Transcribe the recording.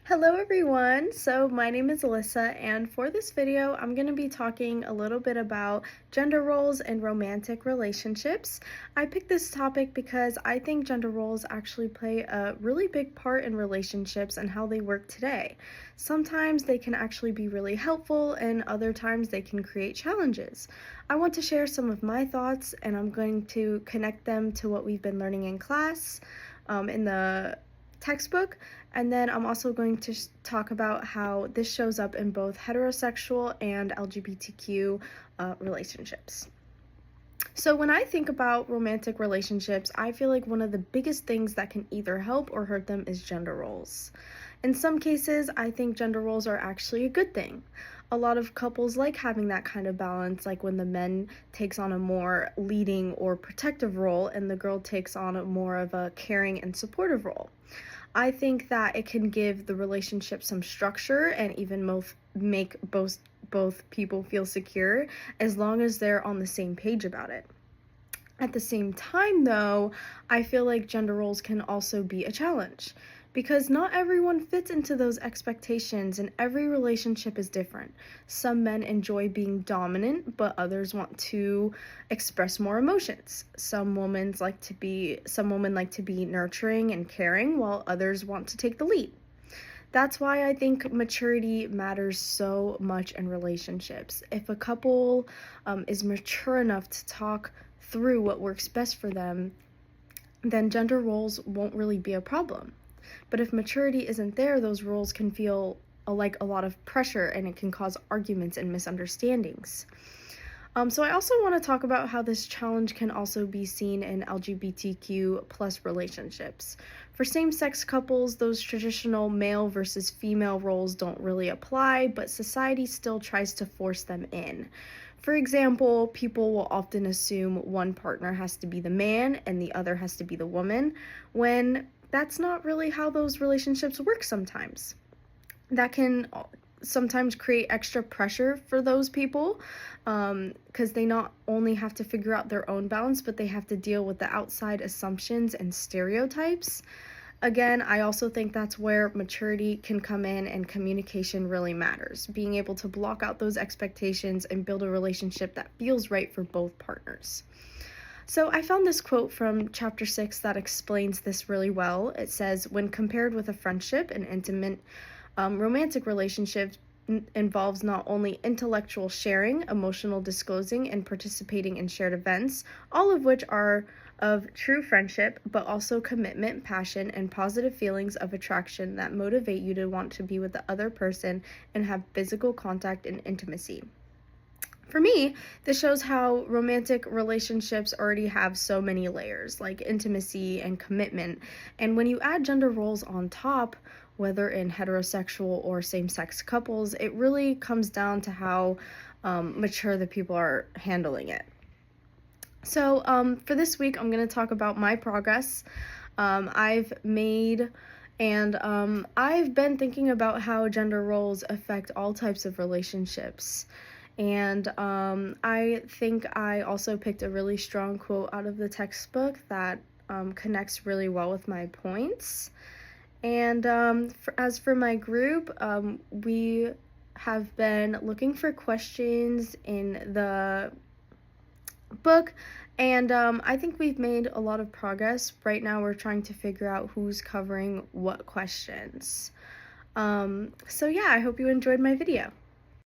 Hello everyone! So my name is Alyssa, and for this video I'm going to be talking a little bit about gender roles and romantic relationships. I picked this topic because I think gender roles actually play a really big part in relationships and how they work today. Sometimes they can actually be really helpful, and other times they can create challenges. I want to share some of my thoughts, and I'm going to connect them to what we've been learning in class, in the textbook, and then I'm also going to talk about how this shows up in both heterosexual and LGBTQ relationships. So when I think about romantic relationships, I feel like one of the biggest things that can either help or hurt them is gender roles. In some cases, I think gender roles are actually a good thing. A lot of couples like having that kind of balance, like when the man takes on a more leading or protective role and the girl takes on a more of a caring and supportive role. I think that it can give the relationship some structure and even make both people feel secure as long as they're on the same page about it. At the same time, though, I feel like gender roles can also be a challenge because not everyone fits into those expectations and every relationship is different. Some men enjoy being dominant, but others want to express more emotions. Some women like to be nurturing and caring while others want to take the lead. That's why I think maturity matters so much in relationships. If a couple is mature enough to talk through what works best for them, then gender roles won't really be a problem. But if maturity isn't there, those roles can feel like a lot of pressure and it can cause arguments and misunderstandings. So I also want to talk about how this challenge can also be seen in LGBTQ plus relationships. For same-sex couples, those traditional male versus female roles don't really apply, but society still tries to force them in. For example, people will often assume one partner has to be the man and the other has to be the woman, when that's not really how those relationships work sometimes. That can sometimes create extra pressure for those people because they not only have to figure out their own balance, but they have to deal with the outside assumptions and stereotypes. Again, I also think that's where maturity can come in and communication really matters. Being able to block out those expectations and build a relationship that feels right for both partners. So I found this quote from chapter 6 that explains this really well. It says, "When compared with a friendship, an intimate romantic relationship involves not only intellectual sharing, emotional disclosing, and participating in shared events, all of which are of true friendship, but also commitment, passion, and positive feelings of attraction that motivate you to want to be with the other person and have physical contact and intimacy." For me, this shows how romantic relationships already have so many layers, like intimacy and commitment. And when you add gender roles on top, whether in heterosexual or same sex couples, it really comes down to how mature the people are handling it. So, for this week, I'm going to talk about my progress I've made. And I've been thinking about how gender roles affect all types of relationships. And I think I also picked a really strong quote out of the textbook that connects really well with my points. And as for my group, we have been looking for questions in the book, and I think we've made a lot of progress. Right now, we're trying to figure out who's covering what questions. So yeah, I hope you enjoyed my video.